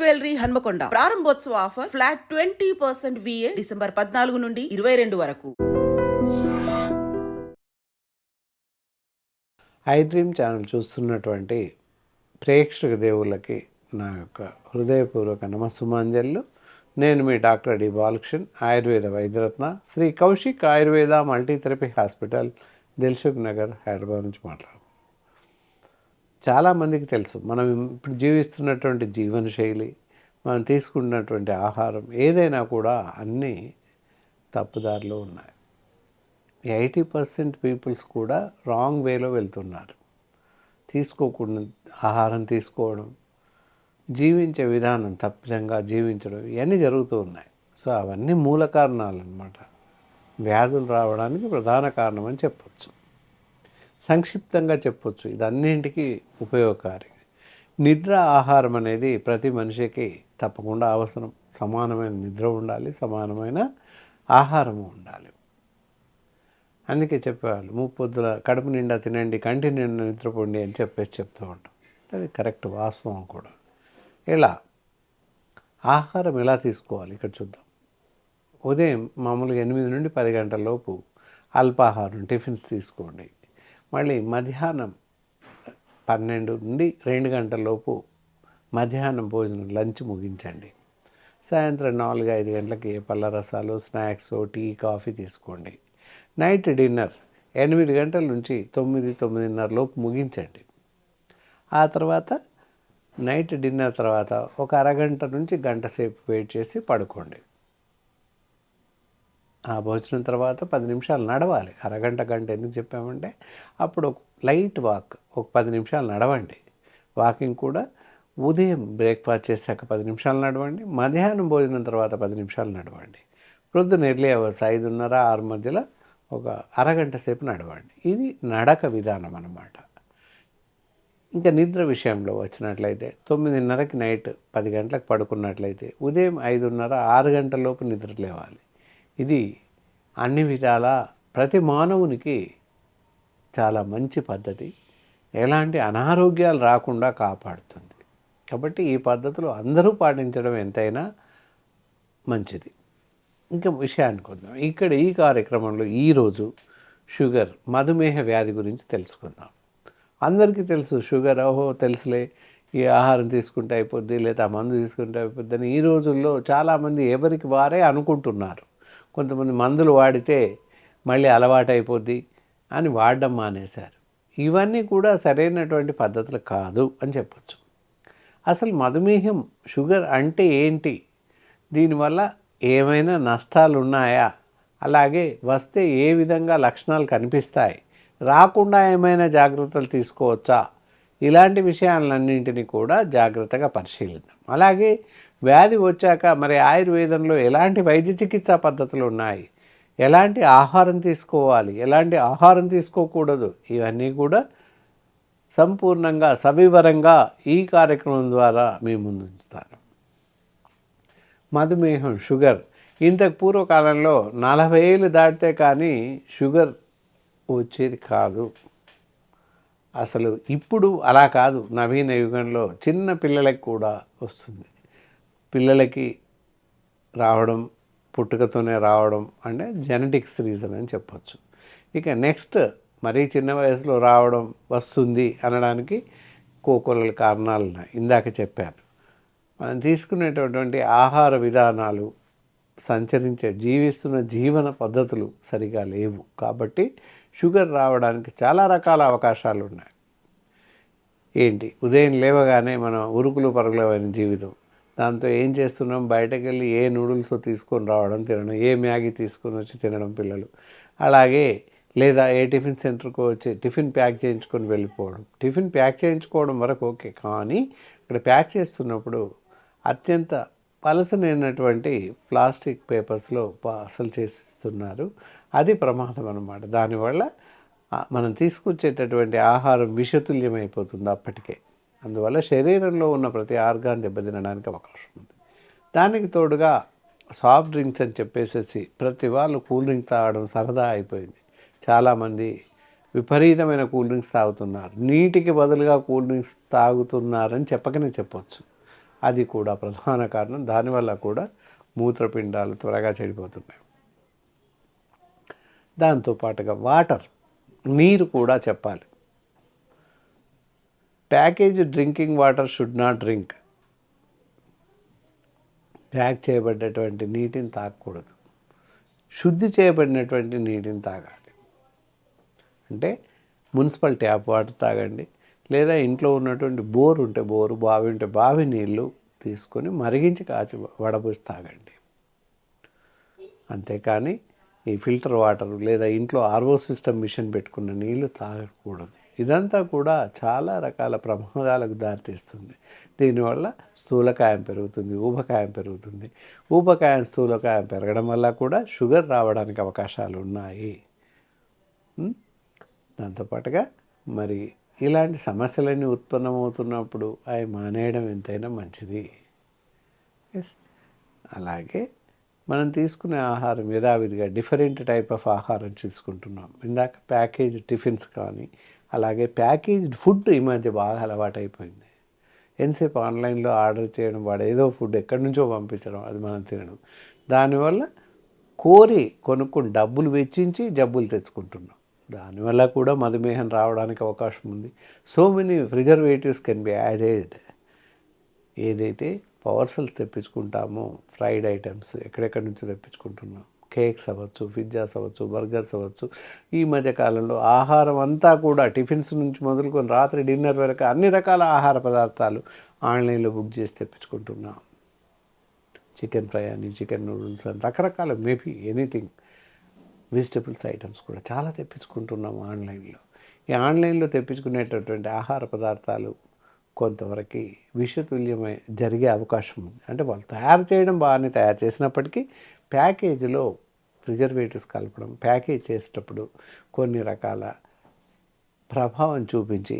Jewellery Hanamkonda ప్రారంభోత్సవ offer flat 20% VA December 14 నుండి 22 వరకు. ఐ డ్రీమ్ ఛానల్ చూస్తున్నటువంటి ప్రేక్షక దేవుళ్ళకి నా యొక్క హృదయపూర్వక నమస్సుమాంజలు. నేను మీ డాక్టర్ డి బాలకృష్ణ, ఆయుర్వేద వైద్యరత్న, Shri Kaushik Ayurveda multi therapy hospital, Dilsukhnagar, Hyderabad నుంచి మాట్లాడుతున్నాను. చాలామందికి తెలుసు మనం ఇప్పుడు జీవిస్తున్నటువంటి జీవనశైలి, మనం తీసుకున్నటువంటి ఆహారం ఏదైనా కూడా అన్నీ తప్పుదారిలో ఉన్నాయి. 80% పీపుల్స్ కూడా రాంగ్ వేలో వెళ్తున్నారు. తీసుకోకుండా ఆహారం తీసుకోవడం, జీవించే విధానం తప్పిదంగా జీవించడం, ఇవన్నీ జరుగుతూ ఉన్నాయి. సో అవన్నీ మూల కారణాలు అన్నమాట. వ్యాధులు రావడానికి ప్రధాన కారణం అని చెప్పొచ్చు. సంక్షిప్తంగా చెప్పొచ్చు, ఇదన్నింటికి ఉపయోగకారి. నిద్ర, ఆహారం అనేది ప్రతి మనిషికి తప్పకుండా అవసరం. సమానమైన నిద్ర ఉండాలి, సమానమైన ఆహారము ఉండాలి. అందుకే చెప్పేవాళ్ళు, ముప్పొద్దుల కడుపు నిండా తినండి, కంటి నిండా నిద్రపోండి అని చెప్తూ ఉంటాం. అది కరెక్ట్, వాస్తవం కూడా. ఇలా ఆహారం ఎలా తీసుకోవాలి ఇక్కడ చూద్దాం. ఉదయం మామూలుగా 8 నుండి 10 గంటల లోపు అల్పాహారం, టిఫిన్స్ తీసుకోండి. మళ్ళీ మధ్యాహ్నం 12 నుండి 2 గంటల లోపు మధ్యాహ్నం భోజనం, లంచ్ ముగించండి. సాయంత్రం 4-5 గంటలకి పళ్ళ రసాలు, స్నాక్స్, టీ, కాఫీ తీసుకోండి. నైట్ డిన్నర్ 8 గంటల నుంచి 9-9:30 లోపు ముగించండి. ఆ తర్వాత నైట్ డిన్నర్ తర్వాత ఒక అరగంట నుంచి గంట సేపు వెయిట్ చేసి పడుకోండి. ఆ భోజనం తర్వాత 10 నిమిషాలు నడవాలి. అరగంట, గంట ఎందుకు చెప్పామంటే అప్పుడు లైట్ వాక్, ఒక 10 నిమిషాలు నడవండి. వాకింగ్ కూడా ఉదయం బ్రేక్ఫాస్ట్ చేశాక 10 నిమిషాలు నడవండి, మధ్యాహ్నం భోజనం తర్వాత 10 నిమిషాలు నడవండి. ప్రొద్దున ఎర్లీ అవర్స్ 5:30-6 మధ్యలో ఒక అరగంట సేపు నడవండి. ఇది నడక విధానం అన్నమాట. ఇంకా నిద్ర విషయంలో వచ్చినట్లయితే 9:30కి నైట్ 10 గంటలకు పడుకున్నట్లయితే ఉదయం 5:30-6 గంటల లోపు నిద్ర లేవాలి. ఇది అన్ని విధాల ప్రతి మానవునికి చాలా మంచి పద్ధతి. ఎలాంటి అనారోగ్యాలు రాకుండా కాపాడుతుంది. కాబట్టి ఈ పద్ధతులు అందరూ పాటించడం ఎంతైనా మంచిది. ఇంకా విషయానికి వద్దాం. ఇక్కడ ఈ కార్యక్రమంలో ఈరోజు షుగర్, మధుమేహ వ్యాధి గురించి తెలుసుకుందాం. అందరికీ తెలుసు షుగర్, తెలుసులే, ఈ ఆహారం తీసుకుంటే అయిపోద్ది, లేదా మందు తీసుకుంటే అయిపోద్ది అని ఈ రోజుల్లో చాలామంది ఎవరికి వారే అనుకుంటున్నారు. కొంతమంది మందులు వాడితే మళ్ళీ అలవాటైపోద్ది అని వాడడం మానేశారు. ఇవన్నీ కూడా సరైనటువంటి పద్ధతులు కాదు అని చెప్పచ్చు. అసలు మధుమేహం, షుగర్ అంటే ఏంటి, దీనివల్ల ఏమైనా నష్టాలు ఉన్నాయా, అలాగే వస్తే ఏ విధంగా లక్షణాలు కనిపిస్తాయి, రాకుండా ఏమైనా జాగ్రత్తలు తీసుకోవచ్చా, ఇలాంటి విషయాలన్నింటినీ కూడా జాగ్రత్తగా పరిశీలిద్దాం. అలాగే వ్యాధి వచ్చాక మరి ఆయుర్వేదంలో ఎలాంటి వైద్య చికిత్సా పద్ధతులు ఉన్నాయి, ఎలాంటి ఆహారం తీసుకోవాలి, ఎలాంటి ఆహారం తీసుకోకూడదు, ఇవన్నీ కూడా సంపూర్ణంగా సవివరంగా ఈ కార్యక్రమం ద్వారా మీ ముందు ఉంచుతాను. మధుమేహం, షుగర్, ఇంతకు పూర్వకాలంలో 40 ఏళ్ళు దాటితే కానీ షుగర్ వచ్చేది కాదు. అసలు ఇప్పుడు అలా కాదు. నవీన యుగంలో చిన్న పిల్లలకి కూడా వస్తుంది. పిల్లలకి రావడం, పుట్టుకతోనే రావడం అంటే జెనెటిక్స్ రీజన్ అని చెప్పచ్చు. ఇక నెక్స్ట్ మరీ చిన్న వయసులో రావడం, వస్తుంది అనడానికి కోకొల్లల కారణాలు ఉన్నాయి. ఇందాక చెప్పాను. మనం తీసుకునేటటువంటి ఆహార విధానాలు, జీవిస్తున్న జీవన పద్ధతులు సరిగా లేవు. కాబట్టి షుగర్ రావడానికి చాలా రకాల అవకాశాలు ఉన్నాయి. ఏంటి, ఉదయం లేవగానే మనం ఉరుకులు పరుగులమైన జీవితం, దాంతో ఏం చేస్తున్నాం, బయటకు వెళ్ళి ఏ నూడిల్స్ తీసుకొని రావడం, తినడం, ఏ మ్యాగీ తీసుకొని వచ్చి తినడం పిల్లలు, అలాగే లేదా ఏ టిఫిన్ సెంటర్కి వచ్చి టిఫిన్ ప్యాక్ చేయించుకొని వెళ్ళిపోవడం. టిఫిన్ ప్యాక్ చేయించుకోవడం వరకు ఓకే, కానీ ఇక్కడ ప్యాక్ చేస్తున్నప్పుడు అత్యంత పలసనైనటువంటి ప్లాస్టిక్ పేపర్స్లో పార్సల్ చేసిస్తున్నారు. అది ప్రమాదం అన్నమాట. దానివల్ల మనం తీసుకొచ్చేటటువంటి ఆహారం విషతుల్యమైపోతుంది అప్పటికే. అందువల్ల శరీరంలో ఉన్న ప్రతి ఆర్గాన్ దెబ్బతినడానికి అవకాశం ఉంది. దానికి తోడుగా సాఫ్ట్ డ్రింక్స్ అని చెప్పేసి ప్రతి వాళ్ళు కూల్ డ్రింక్ తాగడం సరదా అయిపోయింది. చాలామంది విపరీతమైన కూల్ డ్రింక్స్ తాగుతున్నారు. నీటికి బదులుగా కూల్ డ్రింక్స్ తాగుతున్నారని చెప్పకనే చెప్పొచ్చు. అది కూడా ప్రధాన కారణం. దానివల్ల కూడా మూత్రపిండాలు త్వరగా చెడిపోతున్నాయి. దాంతోపాటుగా వాటర్, నీరు కూడా చెప్పాలి. Package drinking water should not drink. Pack చేయబడ్డటువంటి నీటిని తాగకూడదు. శుద్ధి చేయబడినటువంటి నీటిని తాగాలి. అంటే మున్సిపల్ ట్యాప్ వాటర్ తాగండి, లేదా ఇంట్లో ఉన్నటువంటి బోర్ ఉంటే బోరు, బావి ఉంటే బావి నీళ్ళు తీసుకొని మరిగించి కాచి వడబోసి తాగండి. అంతేకాని ఈ ఫిల్టర్ వాటర్ లేదా ఇంట్లో ఆర్ఓ సిస్టమ్ మిషన్ పెట్టుకున్న నీళ్లు తాగకూడదు. ఇదంతా కూడా చాలా రకాల ప్రమాదాలకు దారితీస్తుంది. దీనివల్ల స్థూలకాయం పెరుగుతుంది, ఊబకాయం పెరుగుతుంది. ఊబకాయం, స్థూలకాయం పెరగడం వల్ల కూడా షుగర్ రావడానికి అవకాశాలు ఉన్నాయి. దాంతోపాటుగా మరి ఇలాంటి సమస్యలన్నీ ఉత్పన్నమవుతున్నప్పుడు అవి మానేయడం ఎంతైనా మంచిది. అలాగే మనం తీసుకునే ఆహారం యథావిధిగా డిఫరెంట్ టైప్ ఆఫ్ ఆహారం తీసుకుంటున్నాం. ఇందాక ప్యాకేజ్ టిఫిన్స్ కానీ, అలాగే ప్యాకేజ్డ్ ఫుడ్ ఈ మధ్య బాగా అలవాటైపోయింది. ఎంతసేపు ఆన్లైన్లో ఆర్డర్ చేయడం, వాడు ఏదో ఫుడ్ ఎక్కడి నుంచో పంపించడం, అది మనం తినడం. దానివల్ల కోరి కొనుక్కుని డబ్బులు వెచ్చించి జబ్బులు తెచ్చుకుంటున్నాం. దానివల్ల కూడా మధుమేహం రావడానికి అవకాశం ఉంది. So many preservatives can be added. ఏదైతే పవర్సల్స్ తెప్పించుకుంటామో, ఫ్రైడ్ ఐటమ్స్ ఎక్కడెక్కడి నుంచి తెప్పించుకుంటున్నాం, కేక్స్ అవ్వచ్చు, పిజ్జాస్ అవ్వచ్చు, బర్గర్స్ అవ్వచ్చు. ఈ మధ్యకాలంలో ఆహారం అంతా కూడా టిఫిన్స్ నుంచి మొదలుకొని రాత్రి డిన్నర్ వరకు అన్ని రకాల ఆహార పదార్థాలు ఆన్లైన్లో బుక్ చేసి తెప్పించుకుంటున్నాం. చికెన్ ఫ్రై అని, చికెన్ నూడిల్స్ అని, రకరకాల మేబీ ఎనీథింగ్, వెజిటబుల్స్ ఐటమ్స్ కూడా చాలా తెప్పించుకుంటున్నాం ఆన్లైన్లో. ఈ ఆన్లైన్లో తెప్పించుకునేటటువంటి ఆహార పదార్థాలు కొంతవరకు విషతుల్యమై జరిగే అవకాశం ఉంది. అంటే వాళ్ళు తయారు చేయడం బాగానే తయారు చేసినప్పటికీ ప్యాకేజీలో ప్రిజర్వేటివ్స్ కలపడం, ప్యాకేజ్ చేసేటప్పుడు కొన్ని రకాల ప్రభావం చూపించి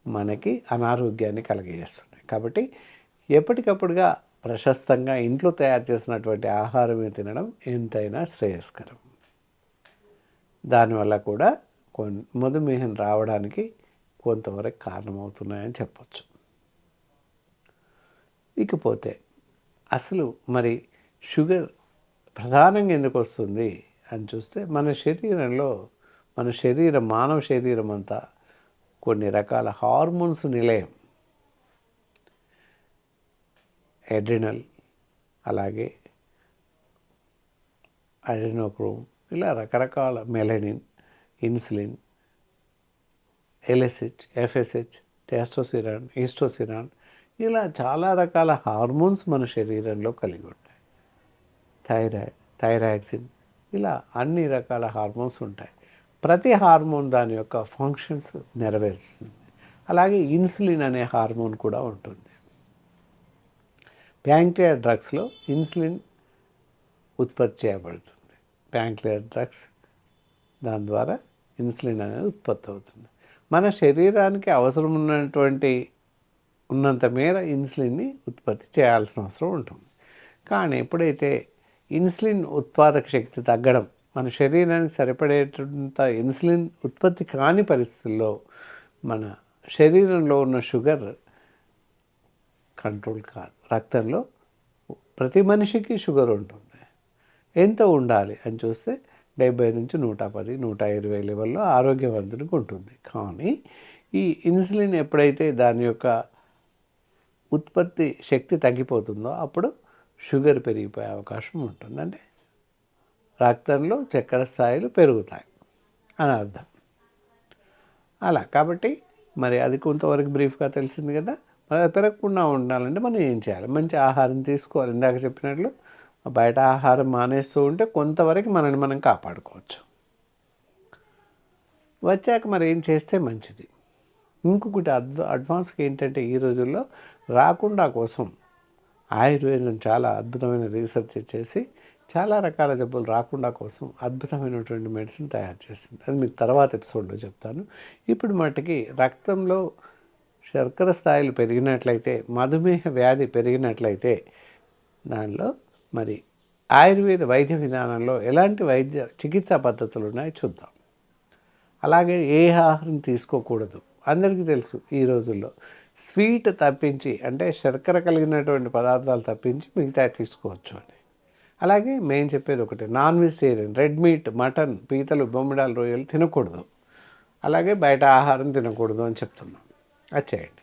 మనకి అనారోగ్యాన్ని కలగజేస్తున్నాయి. కాబట్టి ఎప్పటికప్పుడుగా ప్రశస్తంగా ఇంట్లో తయారు చేసినటువంటి ఆహారమే తినడం ఎంతైనా శ్రేయస్కరం. దానివల్ల కూడా మధుమేహం రావడానికి కొంతవరకు కారణమవుతున్నాయని చెప్పచ్చు. ఇకపోతే అసలు మరి షుగర్ ప్రధానంగా ఎందుకు వస్తుంది అని చూస్తే, మన శరీరంలో, మానవ శరీరం అంతా కొన్ని రకాల హార్మోన్స్ నిలయం. ఎడ్రినల్, అలాగే అడెనోక్రోమ్, ఇలా రకరకాల మెలనిన్, ఇన్సులిన్, ఎల్ఎస్హెచ్, ఎఫ్ఎస్హెచ్, టెస్టోస్టిరాన్, ఈస్ట్రోస్టిరాన్, ఇలా చాలా రకాల హార్మోన్స్ మన శరీరంలో కలిగి ఉంటాయి. థైరాక్సిన్, ఇలా అన్ని రకాల హార్మోన్స్ ఉంటాయి. ప్రతి హార్మోన్ దాని యొక్క ఫంక్షన్స్ నెరవేరుస్తుంది. అలాగే ఇన్సులిన్ అనే హార్మోన్ కూడా ఉంటుంది. ప్యాంక్రియాస్ డ్రగ్స్లో ఇన్సులిన్ ఉత్పత్తి చేయబడుతుంది. ప్యాంక్రియాస్ డ్రగ్స్, దాని ద్వారా ఇన్సులిన్ అనేది ఉత్పత్తి అవుతుంది. మన శరీరానికి అవసరం ఉన్నంత మేర ఇన్సులిన్ని ఉత్పత్తి చేయాల్సిన అవసరం ఉంటుంది. కానీ ఎప్పుడైతే ఇన్సులిన్ ఉత్పాదక శక్తి తగ్గడం, మన శరీరానికి సరిపడేటంత ఇన్సులిన్ ఉత్పత్తి కాని పరిస్థితుల్లో మన శరీరంలో ఉన్న షుగర్ కంట్రోల్ కాదు. రక్తంలో ప్రతి మనిషికి షుగర్ ఉంటుంది. ఎంత ఉండాలి అని చూస్తే 70 నుంచి 110, 120 లెవెల్లో ఆరోగ్యవంతునికి ఉంటుంది. కానీ ఈ ఇన్సులిన్ ఎప్పుడైతే దాని యొక్క ఉత్పత్తి శక్తి తగ్గిపోతుందో అప్పుడు షుగర్ పెరిగిపోయే అవకాశం ఉంటుంది. అంటే రక్తంలో చక్కెర స్థాయిలు పెరుగుతాయి అని అర్థం. అలా కాబట్టి మరి అది కొంతవరకు బ్రీఫ్గా తెలిసింది కదా. మరి అది పెరగకుండా ఉండాలంటే మనం ఏం చేయాలి? మంచి ఆహారం తీసుకోవాలి. ఇందాక చెప్పినట్లు బయట ఆహారం మానేస్తూ ఉంటే కొంతవరకు మనల్ని మనం కాపాడుకోవచ్చు. వచ్చాక మరి ఏం చేస్తే మంచిది? ఇంకొకటి అడ్వాన్స్గా ఏంటంటే, ఈ రోజుల్లో రాకుండా కోసం ఆయుర్వేదం చాలా అద్భుతమైన రీసెర్చ్ చేసి చాలా రకాల జబ్బులు రాకుండా కోసం అద్భుతమైనటువంటి మెడిసిన్ తయారు చేసింది. అది మీకు తర్వాత ఎపిసోడ్లో చెప్తాను. ఇప్పుడు మట్టుకి రక్తంలో శర్కర స్థాయిలు పెరిగినట్లయితే, మధుమేహ వ్యాధి పెరిగినట్లయితే దానిలో మరి ఆయుర్వేద వైద్య విధానంలో ఎలాంటి చికిత్సా పద్ధతులు ఉన్నాయో చూద్దాం. అలాగే ఏ ఆహారం తీసుకోకూడదు అందరికీ తెలుసు. ఈ రోజుల్లో స్వీట్ తప్పించి అంటే శర్కర కలిగినటువంటి పదార్థాలు తప్పించి మిగతా తీసుకోవచ్చు అని. అలాగే మేము చెప్పేది ఒకటి, non vegetarian, red meat, mutton, పీతలు, బొమ్మిడాలు, రొయ్యలు తినకూడదు. అలాగే బయట ఆహారం తినకూడదు అని చెప్తున్నాం. అది చేయండి.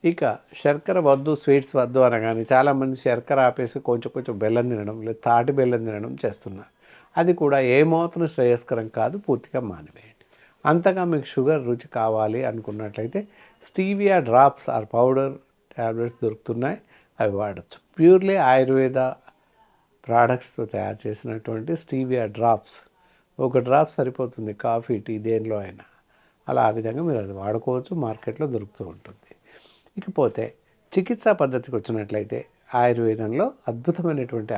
ఇక శర్కర వద్దు, స్వీట్స్ వద్దు అనగానే చాలామంది శర్కర ఆపేసి కొంచెం కొంచెం బెల్లం తినడం లేదా తాటి బెల్లం తినడం చేస్తున్నారు. అది కూడా ఏమాత్రం శ్రేయస్కరం కాదు, పూర్తిగా మానివేయండి. అంతగా మీకు షుగర్ రుచి కావాలి అనుకున్నట్లయితే stevia drops or powder tablets దొరుకుతున్నాయి, అవి వాడచ్చు. ప్యూర్లీ ఆయుర్వేద ప్రోడక్ట్స్తో తయారు చేసినటువంటి స్టీవియా డ్రాప్స్, ఒక డ్రాప్ సరిపోతుంది కాఫీ, టీ, దేనిలో అయినా. అలా ఆ విధంగా మీరు అది వాడుకోవచ్చు, మార్కెట్లో దొరుకుతూ ఉంటుంది. ఇకపోతే చికిత్సా పద్ధతికి వచ్చినట్లయితే ఆయుర్వేదంలో అద్భుతమైనటువంటి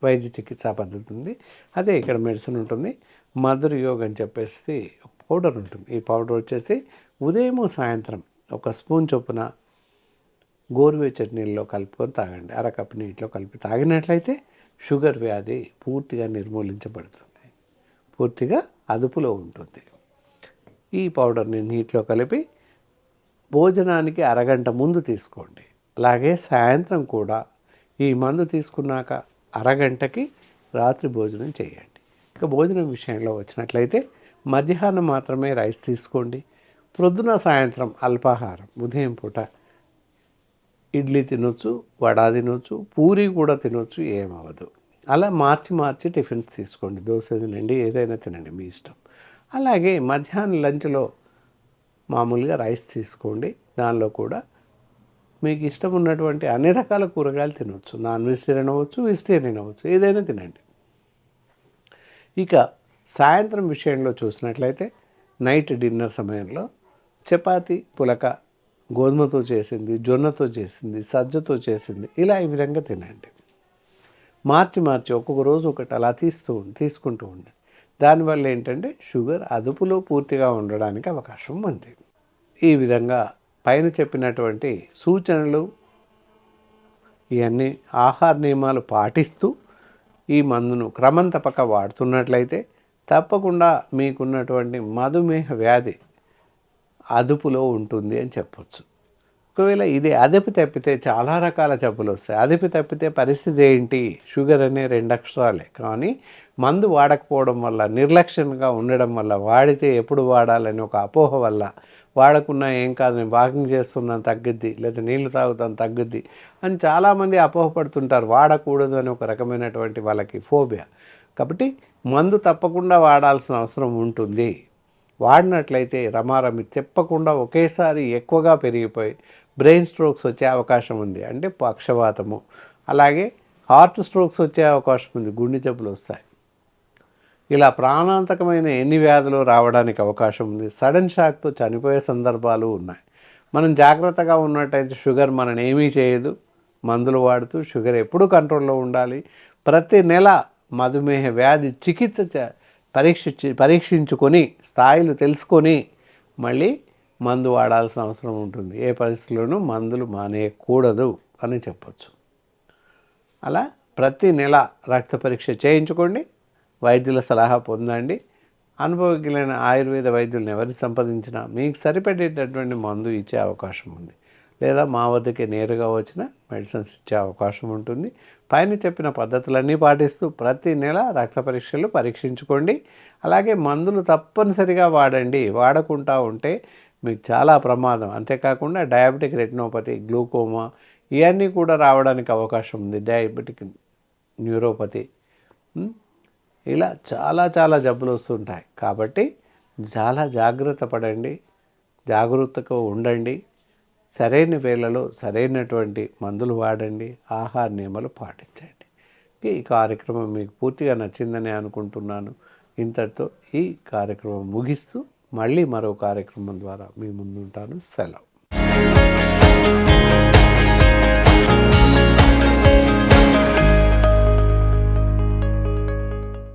వైద్య చికిత్సా పద్ధతి ఉంది. అదే ఇక్కడ మెడిసిన్ ఉంటుంది. మధుర యోగ్ అని చెప్పేసి పౌడర్ ఉంటుంది. ఈ పౌడర్ వచ్చేసి ఉదయం సాయంత్రం ఒక స్పూన్ చొప్పున గోరువెచ్చటి నీళ్ళలో కలుపుకొని తాగండి. అరకప్పు నీటిలో కలిపి తాగినట్లయితే షుగర్ వ్యాధి పూర్తిగా నిర్మూలించబడుతుంది, పూర్తిగా అదుపులో ఉంటుంది. ఈ పౌడర్ని నీటిలో కలిపి భోజనానికి అరగంట ముందు తీసుకోండి. అలాగే సాయంత్రం కూడా ఈ మందు తీసుకున్నాక అరగంటకి రాత్రి భోజనం చేయండి. ఇక భోజనం విషయంలో వచ్చినట్లయితే మధ్యాహ్నం మాత్రమే రైస్ తీసుకోండి. ప్రొద్దున సాయంత్రం అల్పాహారం, ఉదయం పూట ఇడ్లీ తినొచ్చు, వడ తినొచ్చు, పూరి కూడా తినొచ్చు, ఏమవ్వదు. అలా మార్చి మార్చి టిఫిన్స్ తీసుకోండి. దోశ తినండి, ఏదైనా తినండి, మీ ఇష్టం. అలాగే మధ్యాహ్నం లంచ్లో మామూలుగా రైస్ తీసుకోండి. దానిలో కూడా మీకు ఇష్టం ఉన్నటువంటి అన్ని రకాల కూరగాయలు తినవచ్చు. నాన్ వెజిటేరియన్ అవ్వచ్చు, వెజిటేరియన్ అవ్వచ్చు, ఏదైనా తినండి. ఇక సాయంత్రం విషయంలో చూసినట్లయితే నైట్ డిన్నర్ సమయంలో చపాతి, పులక, గోధుమతో చేసింది, జొన్నతో చేసింది, సజ్జతో చేసింది, ఇలా ఈ విధంగా తినండి. మార్చి మార్చి ఒక్కొక్క రోజు ఒకటి అలా తీసుకుంటూ ఉండండి. దానివల్ల ఏంటంటే షుగర్ అదుపులో పూర్తిగా ఉండడానికి అవకాశం ఉంది. ఈ విధంగా పైన చెప్పినటువంటి సూచనలు, ఇవన్నీ ఆహార నియమాలు పాటిస్తూ ఈ మందును క్రమం తప్పక వాడుతున్నట్లయితే తప్పకుండా మీకున్నటువంటి మధుమేహ వ్యాధి అదుపులో ఉంటుంది అని చెప్పొచ్చు. ఒకవేళ ఇది అదుపు తప్పితే చాలా రకాల జబ్బులు వస్తాయి. అదుపు తప్పితే పరిస్థితి ఏంటి? షుగర్ అనే 2 అక్షరాలే. కానీ మందు వాడకపోవడం వల్ల, నిర్లక్ష్యంగా ఉండడం వల్ల, వాడితే ఎప్పుడు వాడాలని ఒక అపోహ వల్ల, వాడకున్నా ఏం కాదు, నేను వాకింగ్ చేస్తున్నాను తగ్గుద్ది, లేదా నీళ్లు తాగుతాను తగ్గుద్ది అని చాలామంది అపోహపడుతుంటారు. వాడకూడదు అని ఒక రకమైనటువంటి వాళ్ళకి ఫోబియా. కాబట్టి మందు తప్పకుండా వాడాల్సిన అవసరం ఉంటుంది. వాడినట్లయితే రమారమి తప్పకుండా ఒకేసారి ఎక్కువగా పెరిగిపోయి బ్రెయిన్ స్ట్రోక్స్ వచ్చే అవకాశం ఉంది. అంటే పక్షవాతము, అలాగే హార్ట్ స్ట్రోక్స్ వచ్చే అవకాశం ఉంది, గుండె జబ్బులు వస్తాయి. ఇలా ప్రాణాంతకమైన ఎన్ని వ్యాధులు రావడానికి అవకాశం ఉంది. సడన్ షాక్తో చనిపోయే సందర్భాలు ఉన్నాయి. మనం జాగ్రత్తగా ఉన్నట్టయితే షుగర్ మనని ఏమీ చేయదు. మందులు వాడుతూ షుగర్ ఎప్పుడూ కంట్రోల్లో ఉండాలి. ప్రతి నెల మధుమేహ వ్యాధి చికిత్స పరీక్షించుకొని స్థాయిలు తెలుసుకొని మళ్ళీ మందు వాడాల్సిన అవసరం ఉంటుంది. ఏ పరిస్థితుల్లోనూ మందులు మానేయకూడదు అని చెప్పొచ్చు. అలా ప్రతి నెల రక్త పరీక్ష చేయించుకోండి, వైద్యుల సలహా పొందండి. అనుభవజ్ఞులైన ఆయుర్వేద వైద్యులను ఎవరిని సంప్రదించినా మీకు సరిపడేటటువంటి మందు ఇచ్చే అవకాశం ఉంది. లేదా మా వద్దకే నేరుగా వచ్చిన మెడిసిన్స్ ఇచ్చే అవకాశం ఉంటుంది. పైన చెప్పిన పద్ధతులన్నీ పాటిస్తూ ప్రతి నెల రక్త పరీక్షలు పరీక్షించుకోండి. అలాగే మందులు తప్పనిసరిగా వాడండి. వాడకుండా ఉంటే మీకు చాలా ప్రమాదం. అంతేకాకుండా డయాబెటిక్ రెటినోపతి, గ్లూకోమా ఇవన్నీ కూడా రావడానికి అవకాశం ఉంది. డయాబెటిక్ న్యూరోపతి, ఇలా చాలా జబ్బులు వస్తుంటాయి. కాబట్టి చాలా జాగ్రత్త పడండి, జాగరూకతగా ఉండండి. సరైన వేళలో సరైనటువంటి మందులు వాడండి, ఆహార నియమాలు పాటించండి. ఈ కార్యక్రమం మీకు పూర్తిగా నచ్చిందని అనుకుంటున్నాను. ఇంతటితో ఈ కార్యక్రమం ముగిస్తూ మళ్ళీ మరో కార్యక్రమం ద్వారా మీ ముందుంటాను. సెలవు.